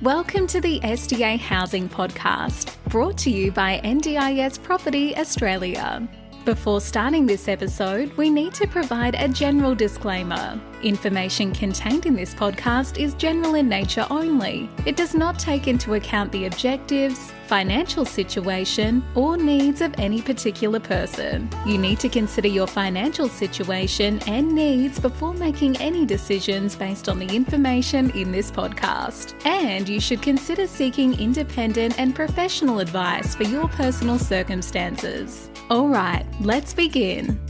Welcome to the SDA Housing Podcast, brought to you by NDIS Property Australia. Before starting this episode, we need to provide a general disclaimer. Information contained in this podcast is general in nature only. It does not take into account the objectives, financial situation, or needs of any particular person. You need to consider your financial situation and needs before making any decisions based on the information in this podcast. And you should consider seeking independent and professional advice for your personal circumstances. All right, let's begin.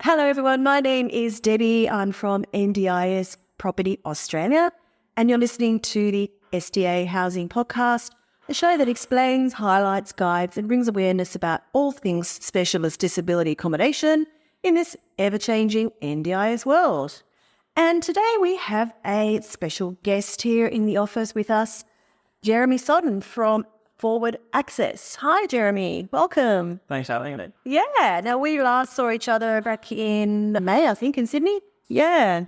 Hello everyone, my name is Debbie. I'm from NDIS Property Australia, and you're listening to the SDA Housing Podcast, a show that explains, highlights, guides and brings awareness about all things specialist disability accommodation in this ever-changing NDIS world. And today we have a special guest here in the office with us, Jeremy Sodden from Forward Access. Hi, Jeremy. Welcome. Thanks for having me. Yeah. Now, we last saw each other back in May, I think, in Sydney. Yeah.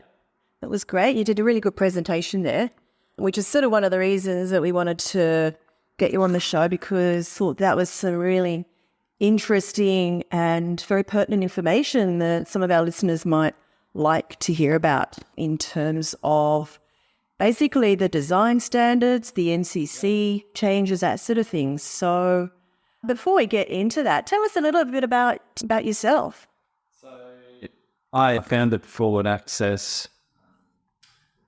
That was great. You did a really good presentation there, which is sort of one of the reasons that we wanted to get you on the show, because thought that was some really interesting and very pertinent information that some of our listeners might like to hear about in terms of basically the design standards, the NCC changes, that sort of thing. So before we get into that, tell us a little bit about yourself. So I founded Forward Access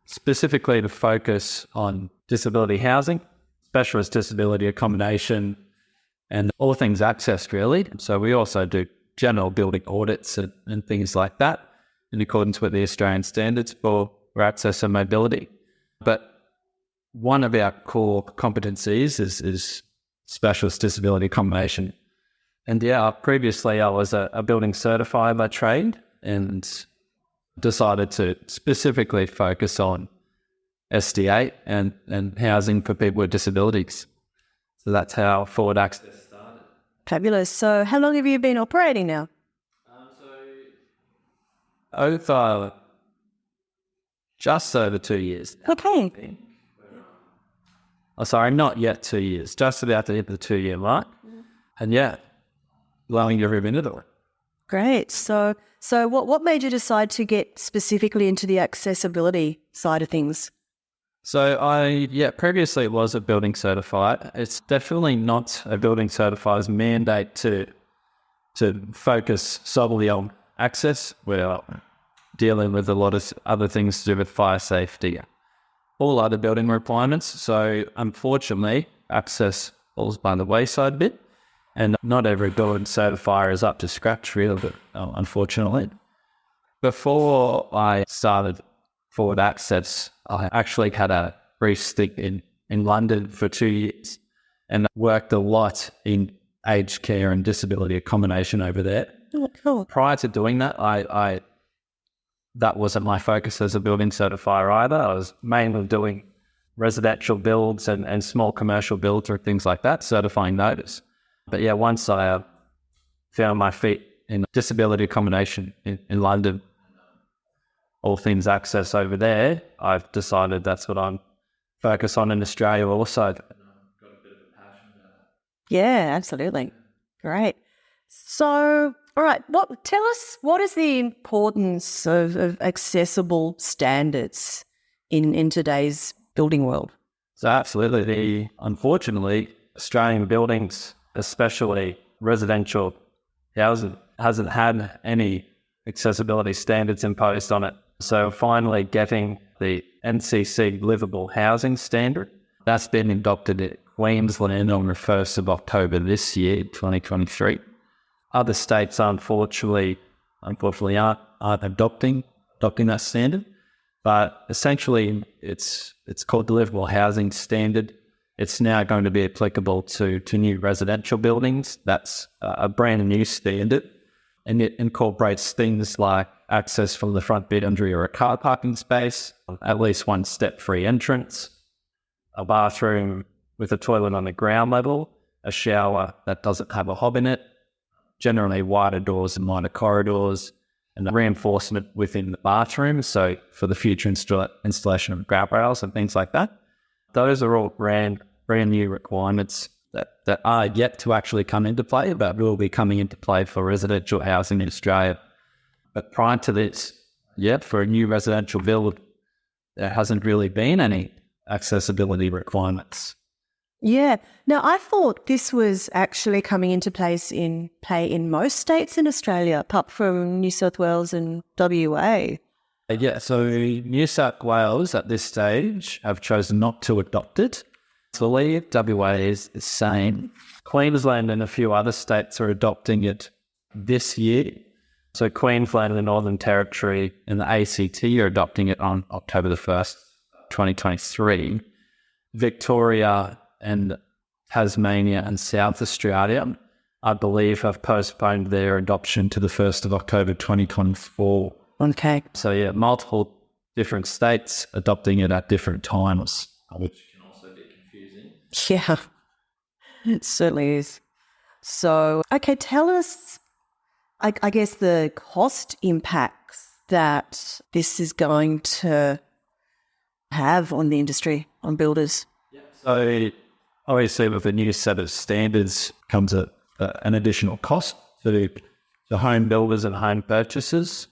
specifically to focus on disability housing, specialist disability accommodation, and all things access really. So we also do general building audits and things like that in accordance with the Australian standards for access and mobility. But one of our core competencies is specialist disability accommodation. And previously I was a building certifier by trade and decided to specifically focus on SDA and housing for people with disabilities. So that's how Forward Access started. Fabulous. So how long have you been operating now? Over just over 2 years. Okay. Oh, sorry, not yet 2 years. Just about to hit the 2 year mark. And loving every minute of it. Great. So what made you decide to get specifically into the accessibility side of things? So previously it was a building certified. It's definitely not a building certifier's mandate to focus solely on access. We're dealing with a lot of other things to do with fire safety, all other building requirements. So unfortunately, access falls by the wayside a bit, and not every building certifier is up to scratch really, unfortunately. Before I started Forward Access, I actually had a brief stint in London for 2 years and worked a lot in aged care and disability accommodation over there. Oh, cool. Prior to doing that, that wasn't my focus as a building certifier either. I was mainly doing residential builds and small commercial builds or things like that, certifying those. But once I found my feet in disability accommodation in London, all things access over there, I've decided that's what I'm focused on in Australia also. I've got a bit of a passion about it. Yeah, absolutely. Great. So, all right, tell us, what is the importance of accessible standards in today's building world? So absolutely. Unfortunately, Australian buildings, especially residential housing, hasn't had any accessibility standards imposed on it. So finally getting the NCC livable housing standard, that's been adopted in Queensland on the 1st of October this year, 2023. Other states, unfortunately aren't adopting that standard, but essentially it's called the Livable Housing Standard. It's now going to be applicable to new residential buildings. That's a brand new standard, and it incorporates things like access from the front boundary or a car parking space, at least one step-free entrance, a bathroom with a toilet on the ground level, a shower that doesn't have a hob in it, generally wider doors and wider corridors, and reinforcement within the bathroom. So for the future installation of grab rails and things like that. Those are all brand new requirements that are yet to actually come into play, but will be coming into play for residential housing in Australia. But prior to this, for a new residential build, there hasn't really been any accessibility requirements. Yeah. Now, I thought this was actually coming into play in most states in Australia, apart from New South Wales and WA. So New South Wales at this stage have chosen not to adopt it. So WA is the same. Queensland and a few other states are adopting it this year. So Queensland and the Northern Territory and the ACT are adopting it on October the 1st, 2023. Victoria and Tasmania and South Australia, I believe, have postponed their adoption to the 1st of October 2024. Okay. So, multiple different states adopting it at different times, which can also be confusing. Yeah, it certainly is. So, okay, tell us, I guess, the cost impacts that this is going to have on the industry, on builders. So, obviously, with a new set of standards comes an additional cost to home builders and home purchasers.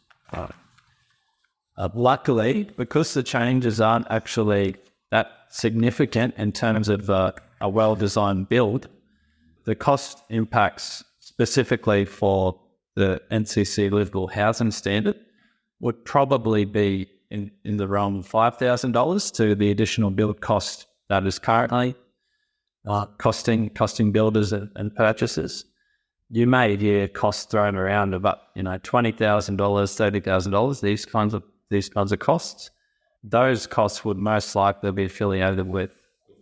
Luckily, because the changes aren't actually that significant in terms of a well-designed build, the cost impacts specifically for the NCC livable housing standard would probably be in the realm of $5,000 to the additional build cost that is currently costing builders and purchasers. You may hear costs thrown around about $20,000, $30,000. These kinds of costs. Those costs would most likely be affiliated with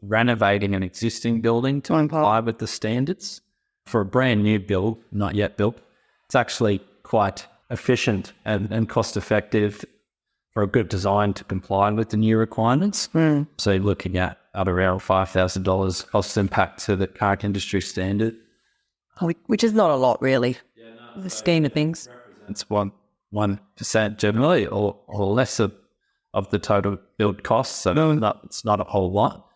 renovating an existing building to comply with the standards. For a brand new build, not yet built, it's actually quite efficient and cost effective for a good design to comply with the new requirements. So you're looking at around $5,000 cost impact to the current industry standard. Which is not a lot, really, in the scheme of things. It's 1% generally or less of the total build cost. So it's not a whole lot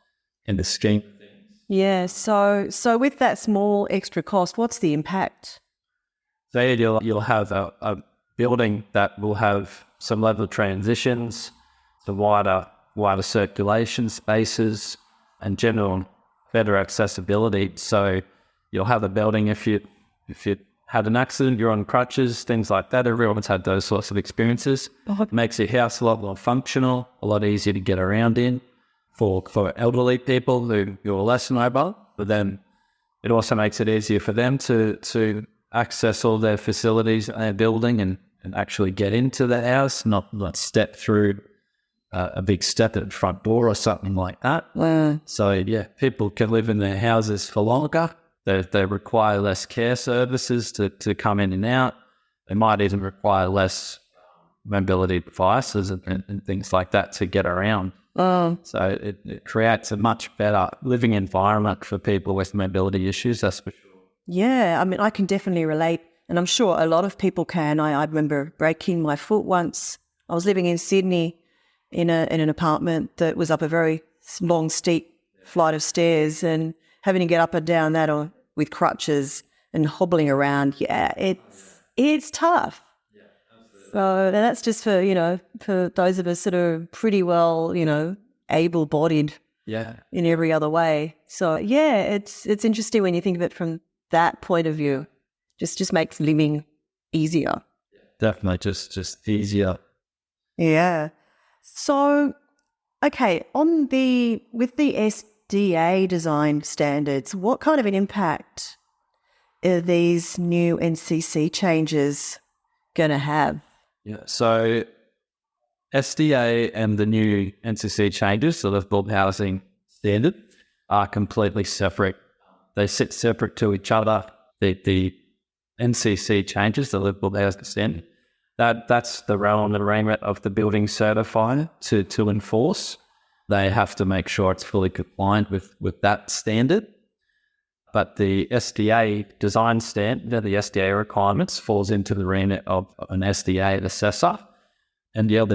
in the scheme of things. Yeah, so with that small extra cost, what's the impact? So you'll have a building that will have some level transitions, some wider circulation spaces, and general better accessibility. So you'll have a building if you had an accident, you're on crutches, things like that. Everyone's had those sorts of experiences. It makes your house a lot more functional, a lot easier to get around in for elderly people who are less mobile. But then it also makes it easier for them to access all their facilities in their building and actually get into the house, not step through a big step at the front door or something like that. So, people can live in their houses for longer. They require less care services to come in and out. They might even require less mobility devices and things like that to get around. So it creates a much better living environment for people with mobility issues, that's for sure. Yeah, I mean, I can definitely relate, and I'm sure a lot of people can. I remember breaking my foot once. I was living in Sydney in an apartment that was up a very long, steep flight of stairs, and having to get up and down that or with crutches and hobbling around, it's tough. Yeah, absolutely. So that's just for those of us that are pretty well, able-bodied in every other way. So, it's interesting when you think of it from that point of view. Just makes living easier. Yeah, definitely, just easier. Yeah. So, okay, with the SDA design standards, what kind of an impact are these new NCC changes going to have? Yeah, so SDA and the new NCC changes, so the livable housing standard, are completely separate. They sit separate to each other. The NCC changes, the livable housing standard, that's the realm and remit of the building certifier to enforce. They have to make sure it's fully compliant with that standard. But the SDA design standard, the SDA requirements, falls into the remit of an SDA assessor. And yeah,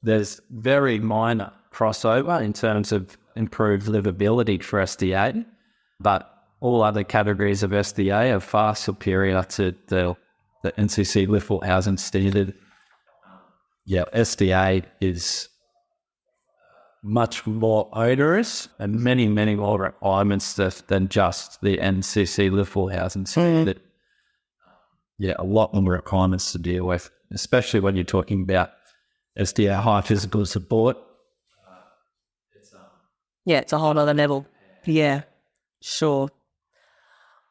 there's very minor crossover in terms of improved livability for SDA, but all other categories of SDA are far superior to the NCC livable housing standard. Yeah, SDA is much more onerous and many more requirements than just the NCC livable housing standard. Yeah, a lot more requirements to deal with, especially when you're talking about SDA high physical support. Yeah, it's a whole other level. Yeah, sure.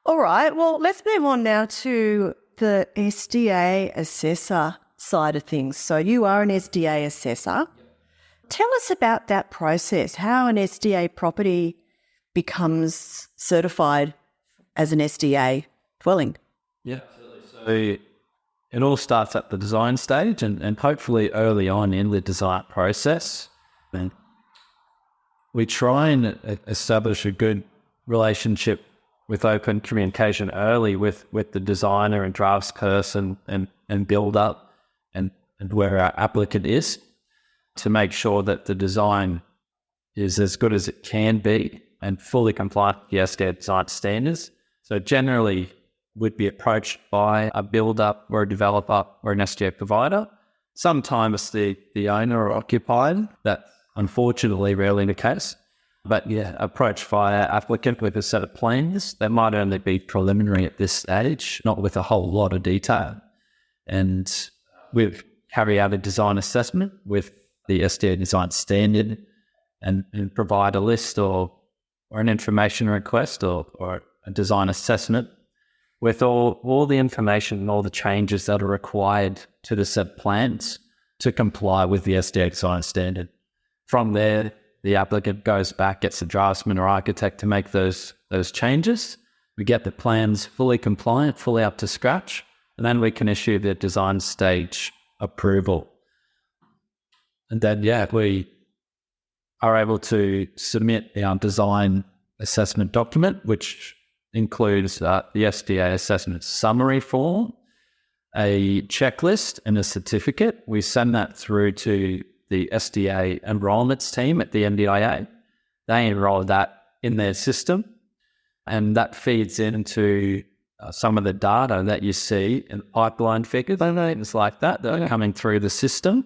All right, well, let's move on now to the SDA assessor side of things. So you are an SDA assessor. Tell us about that process, how an SDA property becomes certified as an SDA dwelling. Yeah, absolutely. So it all starts at the design stage and hopefully early on in the design process. And we try and establish a good relationship with open communication early with the designer and draftsperson and builder and where our applicant is, to make sure that the design is as good as it can be and fully compliant with the SDA design standards. So generally would be approached by a builder or a developer or an SDA provider. Sometimes the owner or occupier. That's unfortunately rarely the case. But yeah, approached via applicant with a set of plans. They might only be preliminary at this stage, not with a whole lot of detail. And we've carried out a design assessment with the SDA design standard and provide a list or an information request or a design assessment with all the information and all the changes that are required to the set plans to comply with the SDA design standard. From there, the applicant goes back, gets a draftsman or architect to make those changes. We get the plans fully compliant, fully up to scratch, and then we can issue the design stage approval. And then, we are able to submit our design assessment document, which includes the SDA assessment summary form, a checklist and a certificate. We send that through to the SDA enrollments team at the NDIA. They enroll that in their system, and that feeds into some of the data that you see in pipeline figures, things like that are coming through the system.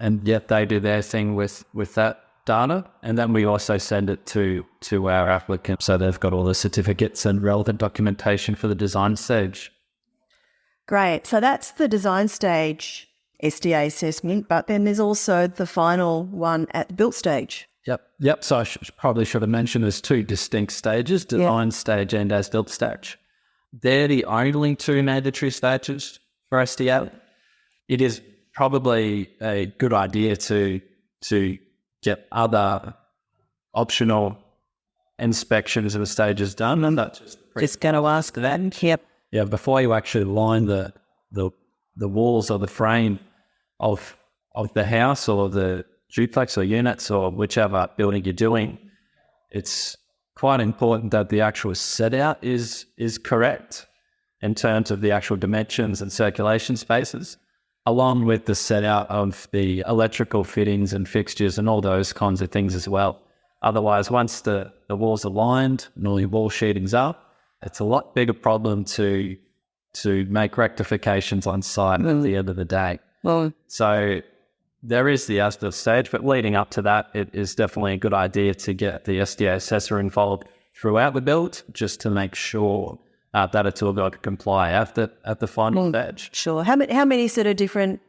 And yet they do their thing with that data. And then we also send it to our applicant, so they've got all the certificates and relevant documentation for the design stage. Great. So that's the design stage SDA assessment, but then there's also the final one at the built stage. Yep. So I probably should have mentioned there's two distinct stages, design stage and as-built stage. They're the only two mandatory stages for SDA. It is probably a good idea to get other optional inspections and stages done, and that's just going to ask that. Yep. Yeah, before you actually line the walls or the frame of the house or the duplex or units or whichever building you're doing, it's quite important that the actual set out is correct in terms of the actual dimensions and circulation spaces, along with the set out of the electrical fittings and fixtures and all those kinds of things as well. Otherwise, once the walls are lined and all your wall sheeting's up, it's a lot bigger problem to make rectifications on site at the end of the day. So there is the as-built stage, but leading up to that, it is definitely a good idea to get the SDA assessor involved throughout the build, just to make sure that it's all going to comply at the final stage. Sure. How many sort of different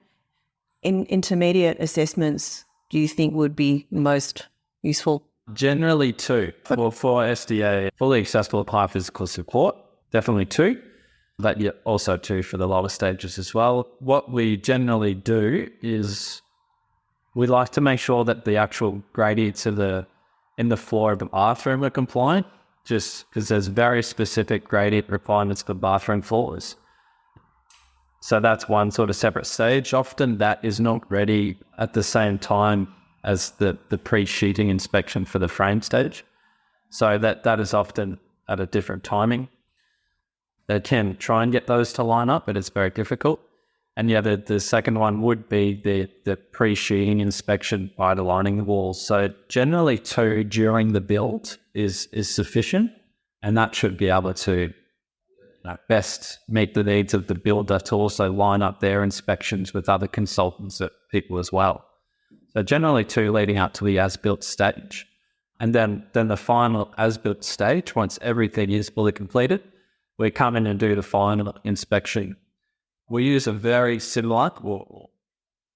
intermediate assessments do you think would be most useful? Generally two. For SDA, fully accessible high physical support, definitely two, but also two for the lower stages as well. What we generally do is we like to make sure that the actual gradients in the floor of the bathroom are compliant, just because there's very specific gradient requirements for bathroom floors. So that's one sort of separate stage. Often that is not ready at the same time as the pre-sheeting inspection for the frame stage. So that is often at a different timing. They can try and get those to line up, but it's very difficult. And yeah, the second one would be the pre-sheeting inspection by aligning the walls. So generally 2 during the build is sufficient, and that should be able to best meet the needs of the builder to also line up their inspections with other consultants at people as well. So generally 2 leading up to the as-built stage. And then the final as-built stage, once everything is fully completed, we come in and do the final inspection. We use a very similar, or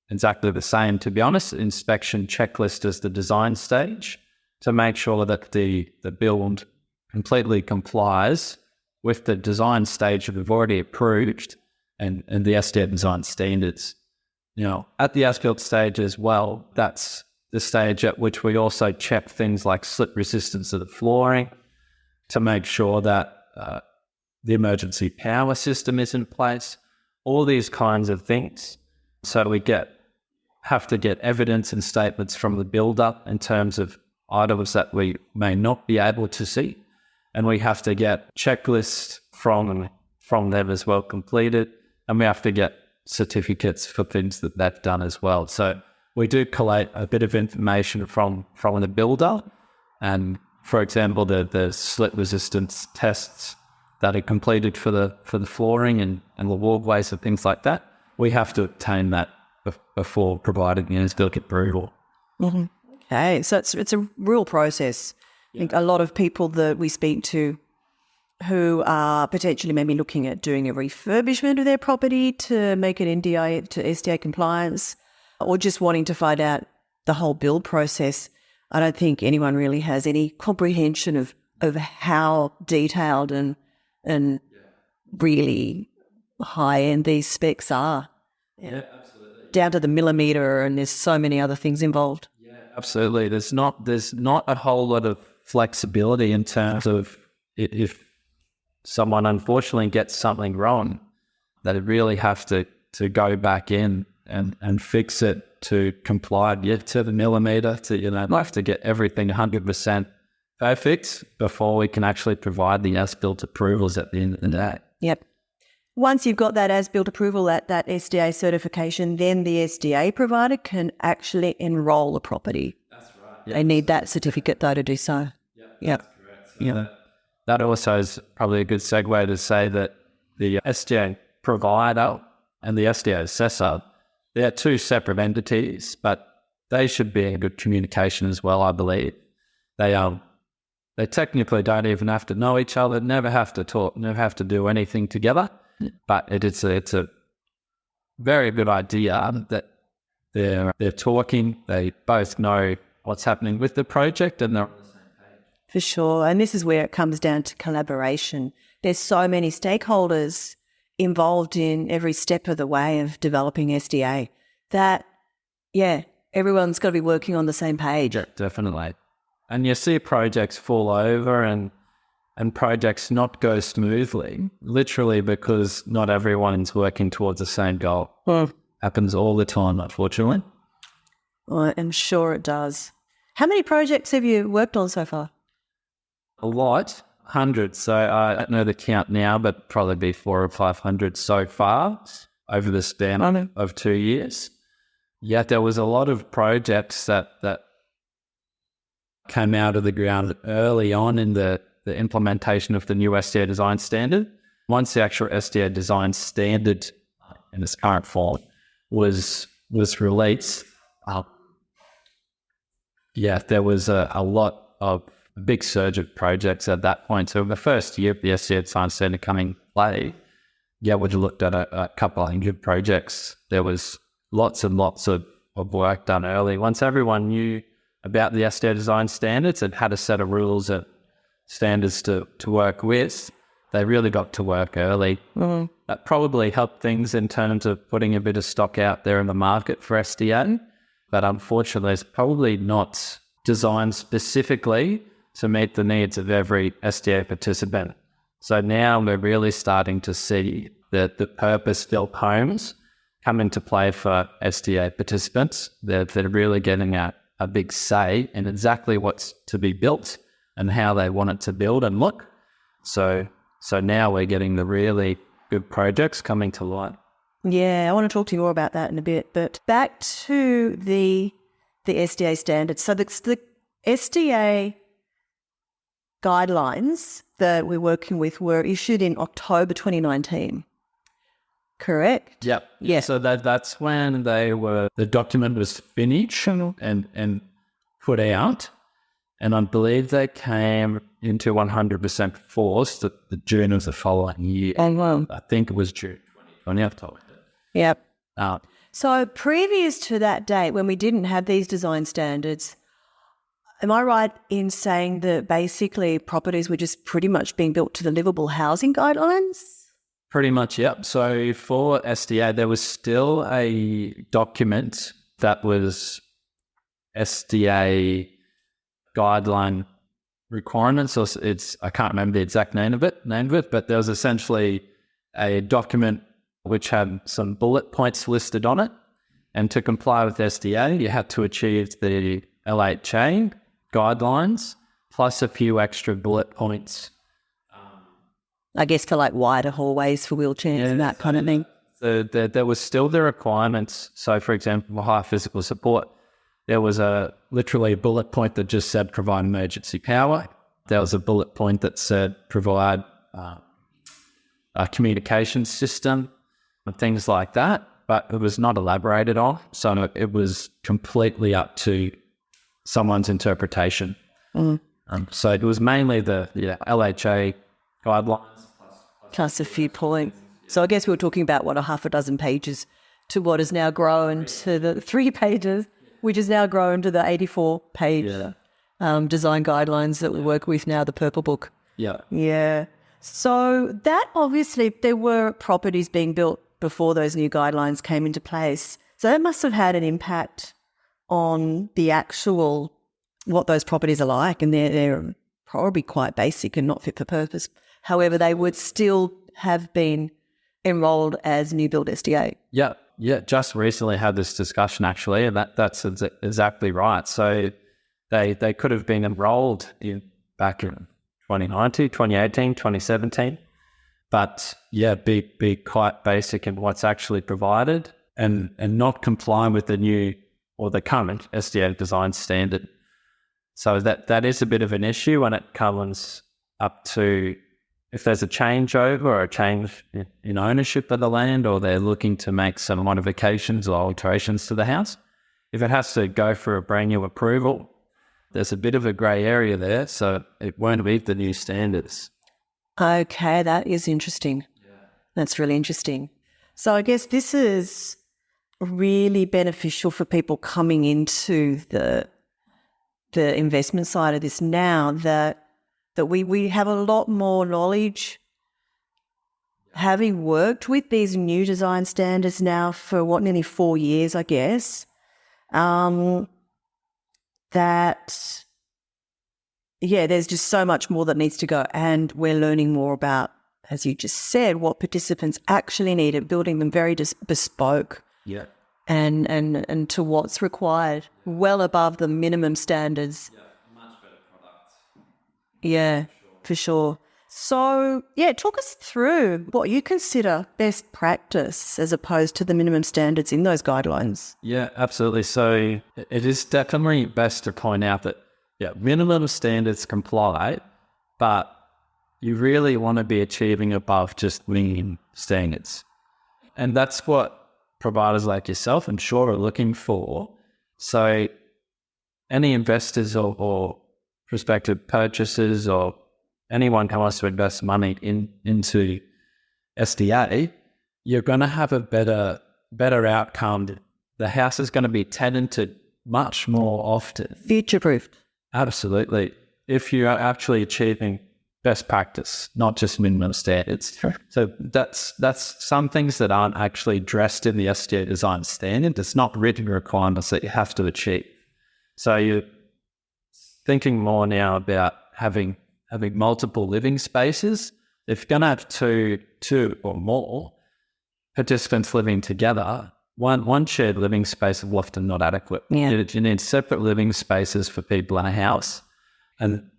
exactly the same, to be honest, inspection checklist as the design stage to make sure that the build completely complies with the design stage that we've already approved and the SDA design standards. At the as-built stage as well, that's the stage at which we also check things like slip resistance of the flooring to make sure that the emergency power system is in place. All these kinds of things. So we have to get evidence and statements from the builder in terms of items that we may not be able to see. And we have to get checklists from them as well completed. And we have to get certificates for things that they've done as well. So we do collate a bit of information from the builder. And for example, the slip resistance tests that are completed for the flooring and the walkways and things like that, we have to obtain that before providing the as-built approval. Mm-hmm. Okay, so it's a real process. I think a lot of people that we speak to who are potentially maybe looking at doing a refurbishment of their property to make it NDI to SDA compliance, or just wanting to find out the whole build process, I don't think anyone really has any comprehension of how detailed and really high-end these specs are. Yeah, absolutely. Down to the millimetre, and there's so many other things involved. Yeah, absolutely. There's not a whole lot of flexibility in terms of if someone unfortunately gets something wrong, that it really have to go back in and fix it to comply to the millimetre, to have to get everything 100% perfect before we can actually provide the as-built approvals at the end of the day. Yep. Once you've got that as-built approval at that SDA certification, then the SDA provider can actually enrol the property. That's right. They need that certificate though to do so. Yep. That's correct. So that also is probably a good segue to say that the SDA provider and the SDA assessor, they're 2 separate entities, but they should be in good communication as well, I believe. They technically don't even have to know each other, never have to talk, never have to do anything together. But it's a very good idea that they're talking. They both know what's happening with the project and they're on the same page. For sure. And this is where it comes down to collaboration. There's so many stakeholders involved in every step of the way of developing SDA that, everyone's got to be working on the same page. Yeah, definitely. And you see projects fall over and projects not go smoothly, literally because not everyone's working towards the same goal. Happens all the time, unfortunately. Well, I'm sure it does. How many projects have you worked on so far? A lot, hundreds. So I don't know the count now, but probably be 400 or 500 so far over the span of 2 years. Yet there was a lot of projects that came out of the ground early on in the implementation of the new SDA design standard. Once the actual SDA design standard in its current form was released, there was a big surge of projects at that point. So in the first year of the SDA design standard coming play, we looked at a couple of hundred projects. There was lots and lots of work done early. Once everyone knew about the SDA design standards and had a set of rules and standards to work with, they really got to work early. Mm-hmm. That probably helped things in terms of putting a bit of stock out there in the market for SDA, but unfortunately it's probably not designed specifically to meet the needs of every SDA participant. So now we're really starting to see that the purpose-built homes come into play for SDA participants. They're really getting a big say in exactly what's to be built and how they want it to build and look. So now we're getting the really good projects coming to light. Yeah, I want to talk to you more about that in a bit. But back to the SDA standards. So the SDA guidelines that we're working with were issued in October 2019. Correct? Yep. Yeah. So that's when the document was finished and put out. And I believe they came into 100% force the June of the following year. Oh, wow. I think it was June 2020, I've told you. Yep. Uh, So previous to that date, when we didn't have these design standards, am I right in saying that basically properties were just pretty much being built to the livable housing guidelines? Pretty much, yep. So for SDA, there was still a document that was SDA guideline requirements, or I can't remember the exact name of it, but there was essentially a document which had some bullet points listed on it. And to comply with SDA, you had to achieve the LHA guidelines plus a few extra bullet points. I guess for like wider hallways for wheelchairs and that kind of thing. There was still the requirements. So, for example, high physical support, there was literally a bullet point that just said provide emergency power. There was a bullet point that said provide a communication system and things like that, but it was not elaborated on. So it was completely up to someone's interpretation. So it was mainly the LHA guidelines. Plus a few points. So I guess we were talking about, a half a dozen pages to what has now grown to the 3 pages, which has now grown to the 84-page design guidelines that we work with now, the Purple Book. Yeah. Yeah. So that obviously, there were properties being built before those new guidelines came into place. So that must have had an impact on the actual, what those properties are like, and they're probably quite basic and not fit for purpose. However, they would still have been enrolled as new build SDA. Yeah. Just recently had this discussion actually, and that's exactly right. So they could have been enrolled back in 2019, 2018, 2017, but be quite basic in what's actually provided and not comply with the new or the current SDA design standard. So that is a bit of an issue when it comes up to if there's a changeover or a change in ownership of the land, or they're looking to make some modifications or alterations to the house. If it has to go for a brand new approval, there's a bit of a grey area there, so it won't meet the new standards. Okay, that is interesting. Yeah. That's really interesting. So I guess this is really beneficial for people coming into the investment side of this now, that we have a lot more knowledge, having worked with these new design standards now for nearly 4 years, I guess, there's just so much more that needs to go, and we're learning more about, as you just said, what participants actually need and building them very bespoke. Yeah. And to what's required, well above the minimum standards. Yeah, much better products. Yeah, for sure. So, talk us through what you consider best practice as opposed to the minimum standards in those guidelines. Yeah, absolutely. So it is definitely best to point out that, minimum standards comply, but you really want to be achieving above just minimum standards. And that's what providers like yourself, I'm sure, are looking for. So any investors or prospective purchasers or anyone who wants to invest money into SDA, you're going to have a better outcome. The house is going to be tenanted much more often. Future-proofed. Absolutely. If you are actually achieving best practice, not just minimum standards. Sure. So that's some things that aren't actually addressed in the SDA design standard. It's not written requirements that you have to achieve. So you're thinking more now about having multiple living spaces. If you're going to have two or more participants living together, one shared living space is often not adequate. Yeah. You need separate living spaces for people in a house. And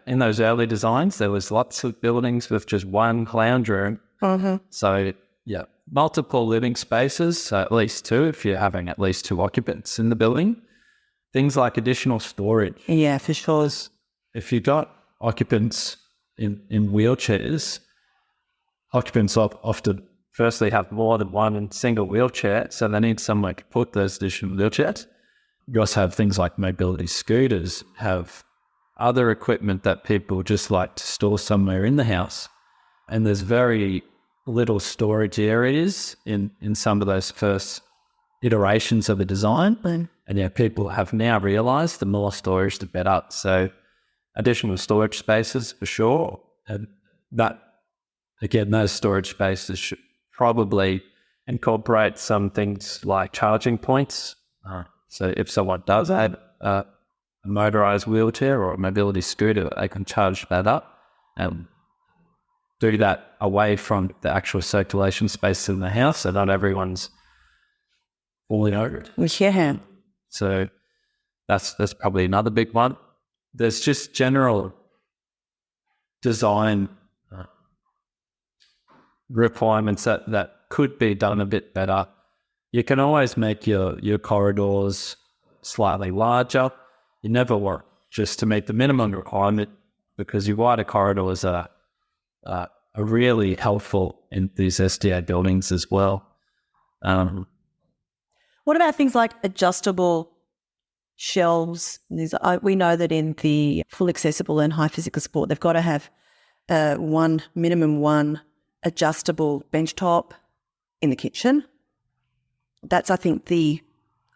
in those early designs, there was lots of buildings with just one lounge room. So, multiple living spaces, so at least two if you're having at least two occupants in the building. Things like additional storage. Yeah, for sure. If you've got occupants in wheelchairs, occupants often firstly have more than one single wheelchair, so they need somewhere to put those additional wheelchairs. You also have things like mobility scooters, have other equipment that people just like to store somewhere in the house. And there's very little storage areas in some of those first iterations of the design. And people have now realised the more storage, the better. So additional storage spaces for sure. And that, again, those storage spaces should probably incorporate some things like charging points. So if someone does have a motorised wheelchair or a mobility scooter, they can charge that up and do that away from the actual circulation space in the house, so not everyone's falling over it. Yeah. So that's probably another big one. There's just general design requirements that could be done a bit better. You can always make your corridors slightly larger. You never want just to meet the minimum requirement, because your wider corridors are really helpful in these SDA buildings as well. What about things like adjustable shelves? We know that in the full accessible and high physical support, they've got to have minimum one adjustable benchtop in the kitchen. That's, I think,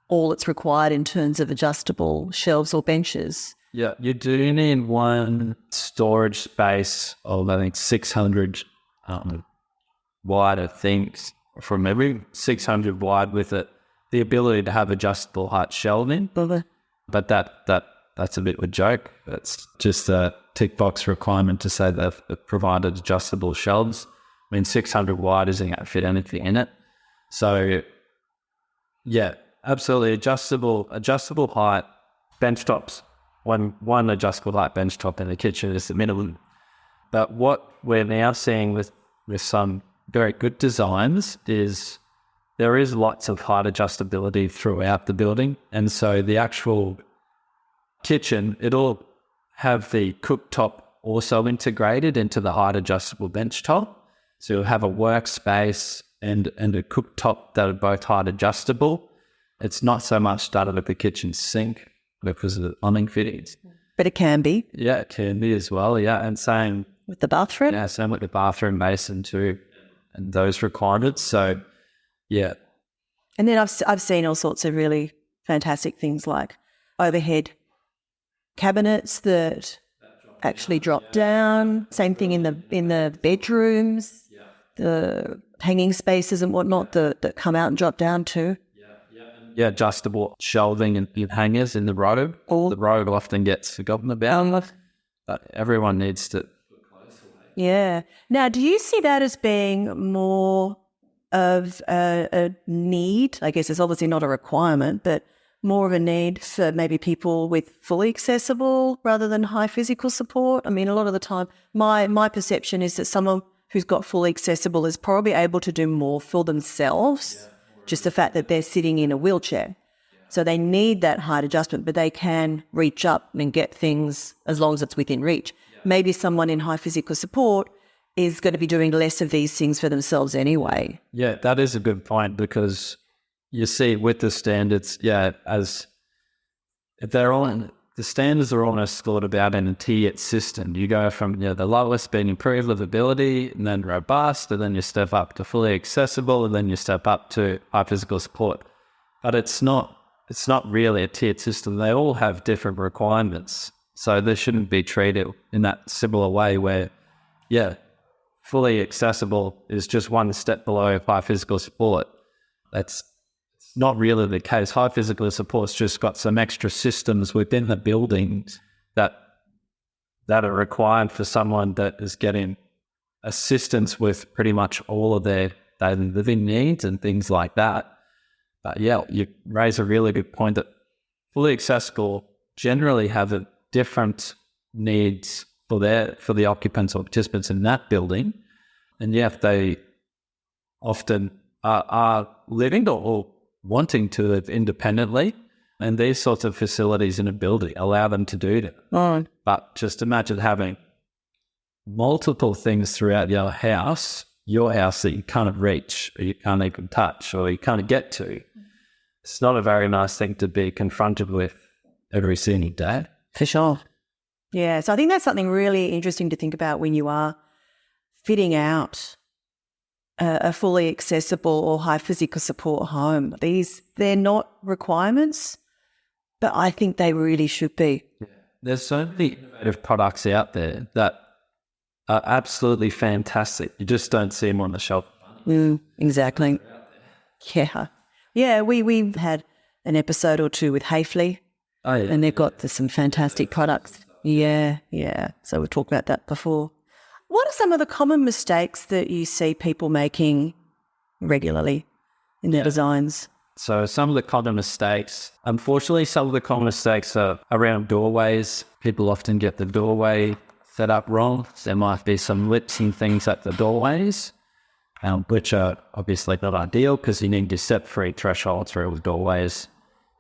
all that's required in terms of adjustable shelves or benches. Yeah, you do need one storage space of, I think, 600 wide, I think, from memory, 600 wide with it. The ability to have adjustable height shelving. But that's a bit of a joke. It's just a tick box requirement to say they've provided adjustable shelves. I mean, 600 wide isn't going to fit anything in it. So, yeah, absolutely adjustable height bench tops. One adjustable height bench top in the kitchen is the minimum. But what we're now seeing with some very good designs is there is lots of height adjustability throughout the building. And so the actual kitchen, it'll have the cooktop also integrated into the height adjustable bench top. So you'll have a workspace and a cooktop that are both height adjustable. It's not so much done at the kitchen sink because of the plumbing fittings. But it can be. Yeah, it can be as well, yeah. And same with the bathroom? Yeah, same with the bathroom basin too, and those requirements. So, yeah. And then I've seen all sorts of really fantastic things like overhead cabinets that actually drop down. Same thing in the bedrooms, the hanging spaces and whatnot that come out and drop down too. Yeah, adjustable shelving and hangers in the robe. The robe often gets forgotten about, but everyone needs to look closer. Yeah. Now, do you see that as being more of a need? I guess it's obviously not a requirement, but more of a need for maybe people with fully accessible rather than high physical support? I mean, a lot of the time, my perception is that someone who's got fully accessible is probably able to do more for themselves, just the fact that they're sitting in a wheelchair. So they need that height adjustment, but they can reach up and get things as long as it's within reach. Maybe someone in high physical support is going to be doing less of these things for themselves anyway. Yeah, that is a good point, because you see with the standards, as they're on, the standards are almost thought about in a tiered system. You go from the lowest being improved livability, and then robust, and then you step up to fully accessible, and then you step up to high physical support. But it's not really a tiered system. They all have different requirements. So they shouldn't be treated in that similar way where, fully accessible is just one step below high physical support. That's not really the case. High physical support's just got some extra systems within the buildings that are required for someone that is getting assistance with pretty much all of their daily living needs and things like that. But you raise a really good point that fully accessible generally have a different needs for the occupants or participants in that building, and yet they often are living or wanting to live independently, and these sorts of facilities in a building allow them to do that. Oh. But just imagine having multiple things throughout your house that you can't reach, or you can't even touch, or you can't get to. It's not a very nice thing to be confronted with every single day. For sure. Yeah, so I think that's something really interesting to think about when you are fitting out a fully accessible or high physical support home. They're not requirements, but I think they really should be. Yeah. There's so many innovative products out there that are absolutely fantastic. You just don't see them on the shelf. Exactly. Yeah. Yeah, we've had an episode or two with Hayfley, and they've got some fantastic products. Yeah. So we've talked about that before. What are some of the common mistakes that you see people making regularly in their designs? So some of the common mistakes, unfortunately, are around doorways. People often get the doorway set up wrong. There might be some lips and things at the doorways, which are obviously not ideal because you need to set free thresholds through the doorways.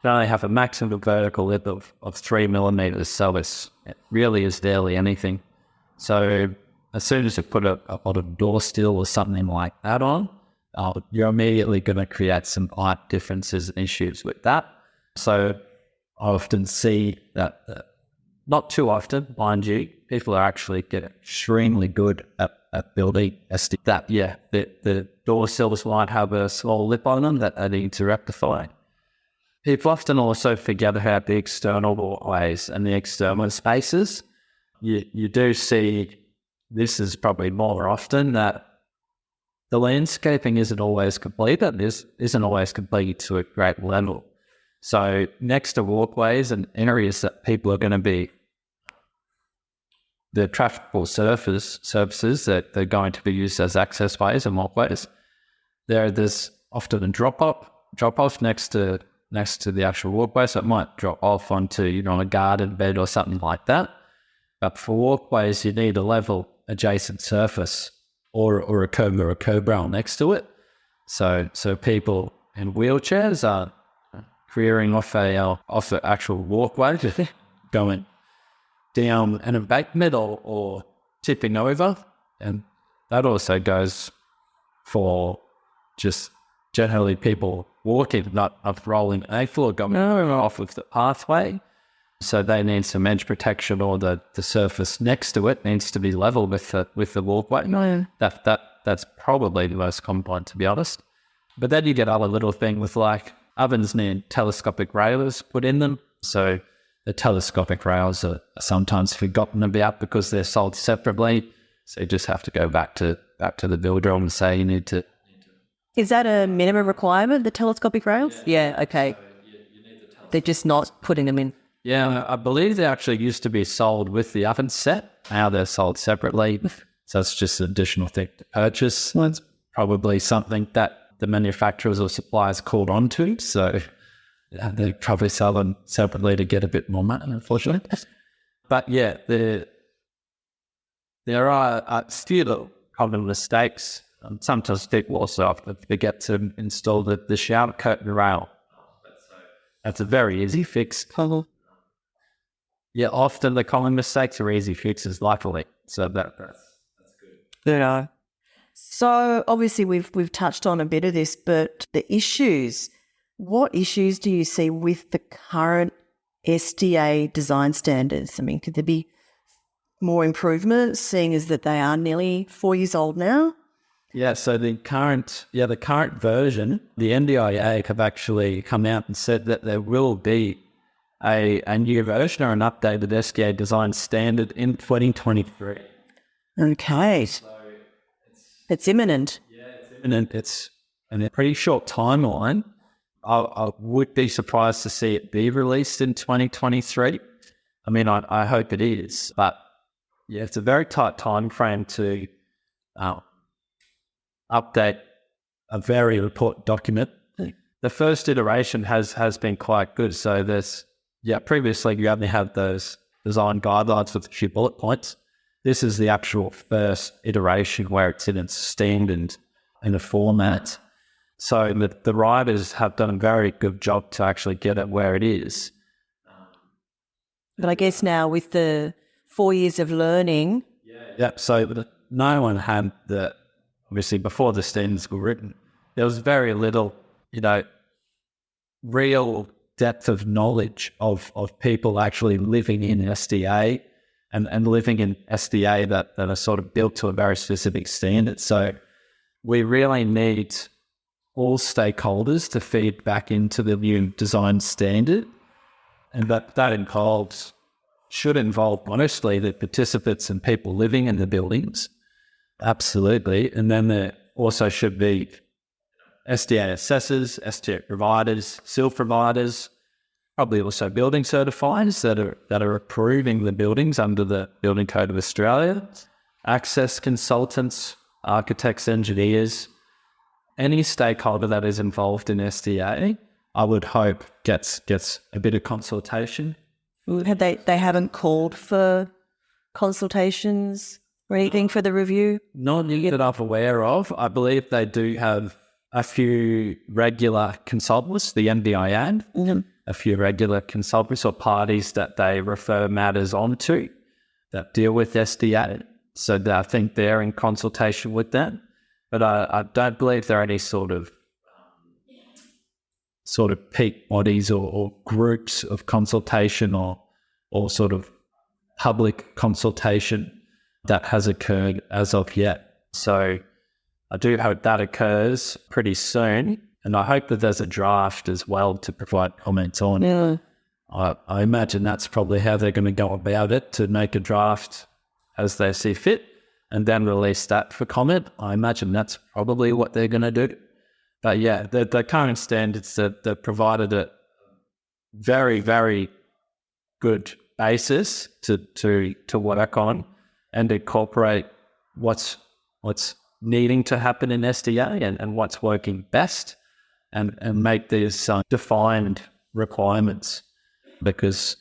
You only have a maximum vertical lip of 3 millimeters, so it really is barely anything. So as soon as you put a door sill or something like that on, you're immediately going to create some height differences and issues with that. So I often see that, not too often, mind you, people are actually getting extremely good at building that. Yeah, the door sills might have a small lip on them that they need to rectify. People often also forget about the external walkways and the external spaces. You do see, this is probably more often, that the landscaping isn't always complete, and isn't always complete to a great level. So next to walkways and areas that people are going to be, the trafficable surfaces that they're going to be used as access ways and walkways, there's often a drop off next to the actual walkway, so it might drop off onto a garden bed or something like that. But for walkways, you need a level adjacent surface or a curb or a curb rail next to it. So people in wheelchairs are careering off the actual walkway, going down an embankment or tipping over, and that also goes for just generally people walking, not rolling ankle or going off of the pathway. So they need some edge protection, or the surface next to it needs to be level with the walkway. That's probably the most common one, to be honest. But then you get other little things with ovens need telescopic railers put in them. So the telescopic rails are sometimes forgotten about because they're sold separately. So you just have to go back to the builder and say you need to. Is that a minimum requirement, the telescopic rails? Yeah, okay. So you need the they're just not putting them in. Yeah, I believe they actually used to be sold with the oven set. Now they're sold separately. So it's just an additional thing to purchase. Well, it's probably something that the manufacturers or suppliers caught on to. So they probably sell them separately to get a bit more money, unfortunately. But yeah, there are still common mistakes. Sometimes people also often forget to install the shower curtain rail. That's a very easy fix. Yeah, often the common mistakes are easy fixes, luckily. So that's good. Yeah. So obviously we've touched on a bit of this, but the issues, what issues do you see with the current SDA design standards? I mean, could there be more improvements, seeing as that they are nearly 4 years old now? Yeah, so the current version, the NDIA have actually come out and said that there will be a new version or an updated SDA design standard in 2023. Okay. So it's imminent. Yeah, it's imminent. It's in a pretty short timeline. I would be surprised to see it be released in 2023. I mean, I hope it is, but yeah, it's a very tight time frame to update a very important document. The first iteration has been quite good. So previously you only have those design guidelines with a few bullet points. This is the actual first iteration where it's in its standard in a format. So the writers have done a very good job to actually get it where it is. But I guess now with the 4 years of learning... Yeah, so no one had obviously before the standards were written, there was very little, real depth of knowledge of people actually living in SDA and living in SDA that are sort of built to a very specific standard. So we really need all stakeholders to feed back into the new design standard. And that should involve, honestly, the participants and people living in the buildings. Absolutely. And then there also should be SDA assessors, SDA providers, SIL providers, probably also building certifiers that are approving the buildings under the Building Code of Australia, access consultants, architects, engineers, any stakeholder that is involved in SDA, I would hope gets a bit of consultation. They haven't called for consultations or anything for the review? Not that I'm aware of. I believe they do have a few regular consultants, the NDIA, a few regular consultants or parties that they refer matters on to that deal with SDA. So I think they're in consultation with them. But I don't believe there are any sort of peak bodies or groups of consultation or sort of public consultation that has occurred as of yet. So I do hope that occurs pretty soon. And I hope that there's a draft as well to provide comments on. Yeah. I imagine that's probably how they're going to go about it, to make a draft as they see fit and then release that for comment. I imagine that's probably what they're going to do. But yeah, the current standards that provided a very, very good basis to work on and incorporate what's needing to happen in SDA and what's working best and make these defined requirements, because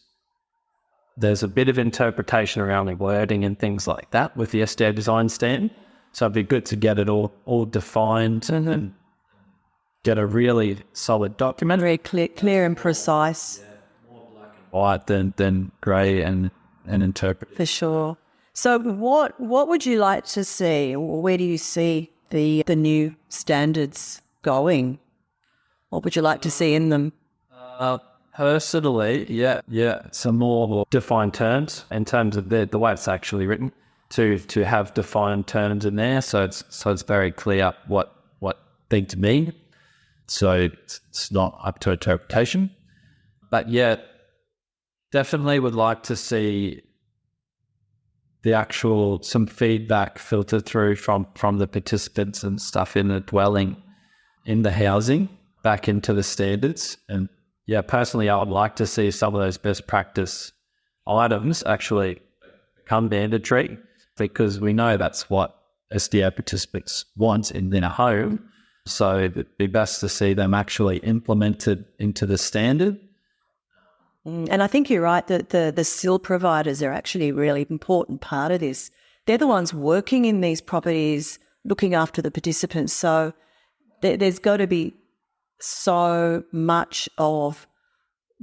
there's a bit of interpretation around the wording and things like that with the SDA design standard. So it'd be good to get it all defined and get a really solid document. Very clear and precise. More black and white than grey and interpreted. For sure. So what would you like to see? Where do you see the new standards going? What would you like to see in them? Personally, yeah, some more defined terms in terms of the way it's actually written, to have defined terms in there, so it's very clear what things mean. So it's not up to interpretation. But yeah, definitely would like to see some feedback filtered through from the participants and stuff in the dwelling, in the housing, back into the standards. And yeah, personally, I would like to see some of those best practice items actually become mandatory, because we know that's what SDA participants want in their home. So it'd be best to see them actually implemented into the standard. And I think you're right that the SIL providers are actually a really important part of this. They're the ones working in these properties, looking after the participants. So there's got to be so much of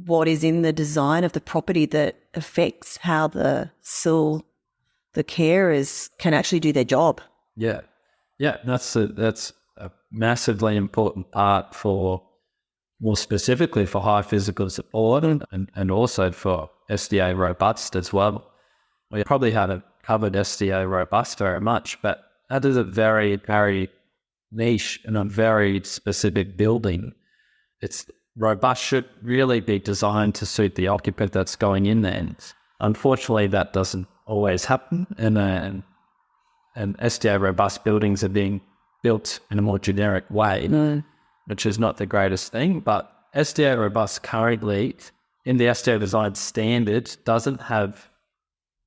what is in the design of the property that affects how the SIL, the carers, can actually do their job. Yeah, that's a massively important part for, more specifically for high physical support and also for SDA robust as well. We probably haven't covered SDA robust very much, but that is a very, very niche and a very specific building. It's robust, should really be designed to suit the occupant that's going in there. And unfortunately, that doesn't always happen, and SDA robust buildings are being built in a more generic way, which is not the greatest thing. But SDA robust currently in the SDA design standard doesn't have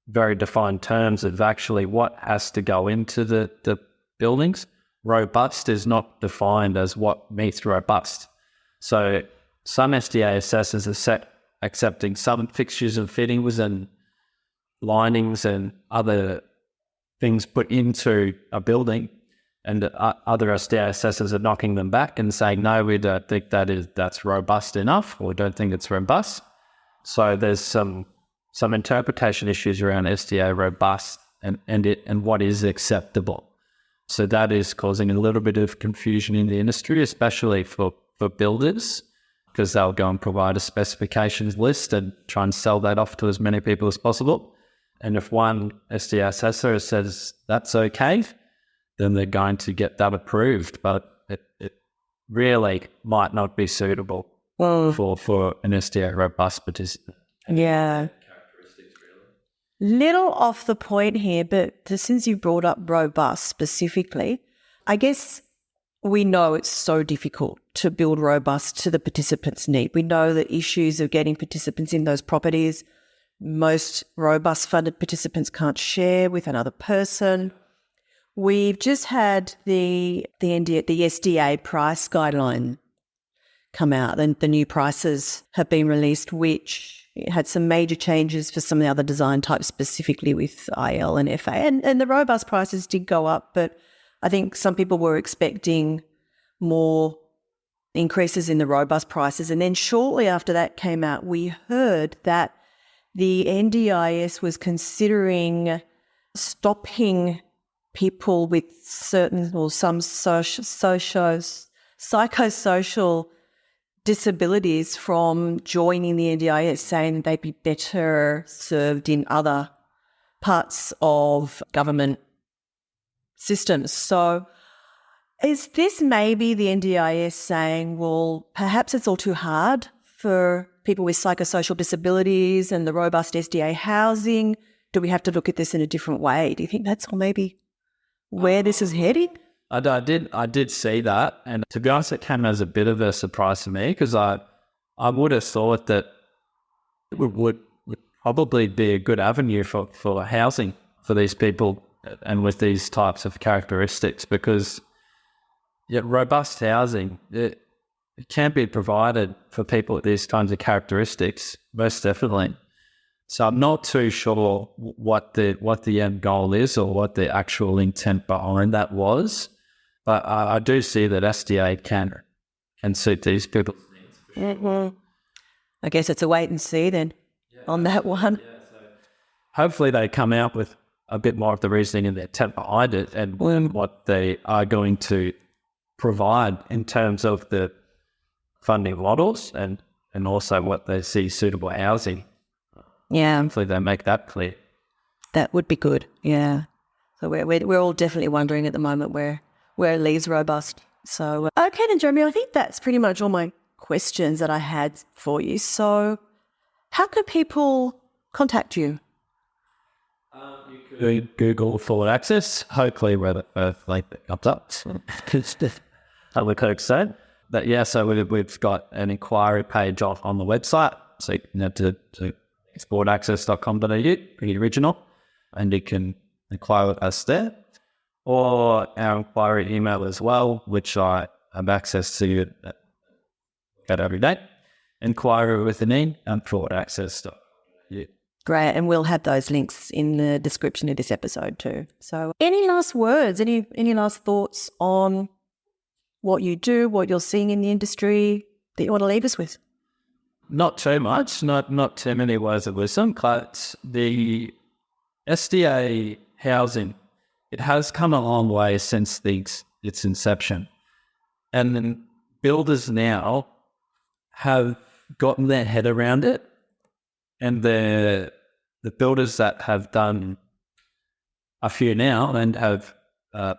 very defined terms of actually what has to go into the buildings. Robust is not defined as what meets robust. So some SDA assessors are accepting some fixtures and fittings and linings and other things put into a building, and other SDA assessors are knocking them back and saying, no, we don't think that's robust enough, or don't think it's robust. So there's some interpretation issues around SDA robust and what is acceptable. So that is causing a little bit of confusion in the industry, especially for builders, because they'll go and provide a specifications list and try and sell that off to as many people as possible. And if one SDA assessor says that's okay, then they're going to get that approved. But it really might not be suitable for an SDA robust participant. Yeah. Little off the point here, but since you brought up robust specifically, I guess we know it's so difficult to build robust to the participants' need. We know the issues of getting participants in those properties. Most robust funded participants can't share with another person. We've just had the SDA price guideline come out, and the new prices have been released, which had some major changes for some of the other design types, specifically with IL and FA. And the robust prices did go up, but I think some people were expecting more increases in the robust prices. And then shortly after that came out, we heard that the NDIS was considering stopping people with certain or some psychosocial disabilities from joining the NDIS, saying they'd be better served in other parts of government systems. So is this maybe the NDIS saying, well, perhaps it's all too hard for people with psychosocial disabilities and the robust SDA housing? Do we have to look at this in a different way? Do you think that's maybe where this is heading? I did see that, and to be honest, it came as a bit of a surprise to me, because I would have thought that it would probably be a good avenue for housing for these people and with these types of characteristics, because robust housing, it can be provided for people with these kinds of characteristics, most definitely. So I'm not too sure what the end goal is or what the actual intent behind that was. But I do see that SDA can suit these people's needs. Mm-hmm. I guess it's a wait and see then on that one. Yeah, so hopefully they come out with a bit more of the reasoning and the intent behind it, and what they are going to provide in terms of the funding models and also what they see suitable housing. Yeah. Hopefully they make that clear. That would be good, yeah. So we're all definitely wondering at the moment where it leaves robust. So, okay then, Jeremy, I think that's pretty much all my questions that I had for you. So how can people contact you? You could Google Forward Access, hopefully where the first link that comes up. As the clerk said. But yeah, so we've got an inquiry page on the website. So you can head to sportaccess.com.au, pretty original, and you can inquire with us there. Or our inquiry email as well, which I have access to at every day. Inquiry with an E and forwardaccess.com.au. Great, and we'll have those links in the description of this episode too. So any last words, any last thoughts on what you do, what you're seeing in the industry that you want to leave us with? Not too much, not too many words of wisdom, but the SDA housing, it has come a long way since its inception. And then builders now have gotten their head around it, and the builders that have done a few now and have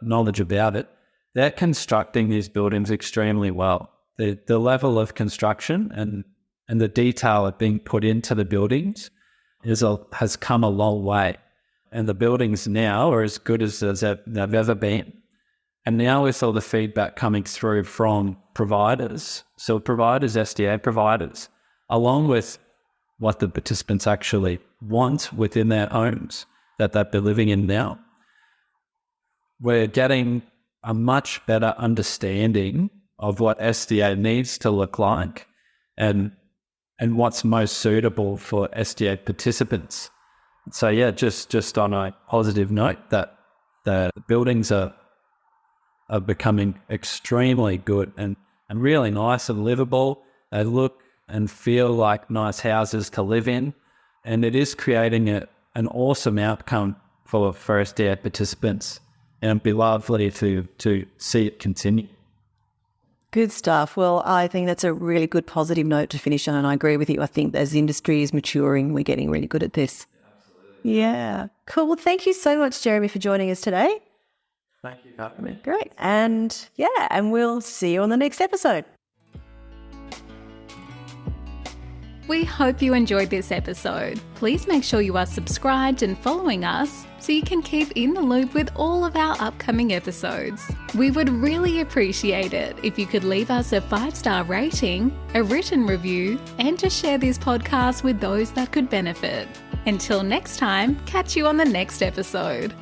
knowledge about it, they're constructing these buildings extremely well. The level of construction and the detail being put into the buildings has come a long way. And the buildings now are as good as they've ever been. And now with all the feedback coming through from providers, so providers, SDA providers, along with what the participants actually want within their homes that they're living in now, we're getting a much better understanding of what SDA needs to look like and what's most suitable for SDA participants. So yeah, just on a positive note, that the buildings are becoming extremely good and really nice and livable. They look and feel like nice houses to live in, and it is creating an awesome outcome for SDA participants, and it'd be lovely to see it continue. Good stuff. Well, I think that's a really good positive note to finish on, and I agree with you. I think as the industry is maturing, we're getting really good at this. Absolutely. Yeah. Cool. Well, thank you so much, Jeremy, for joining us today. Thank you for having me. Great. And we'll see you on the next episode. We hope you enjoyed this episode. Please make sure you are subscribed and following us so you can keep in the loop with all of our upcoming episodes. We would really appreciate it if you could leave us a 5-star rating, a written review, and to share this podcast with those that could benefit. Until next time, catch you on the next episode.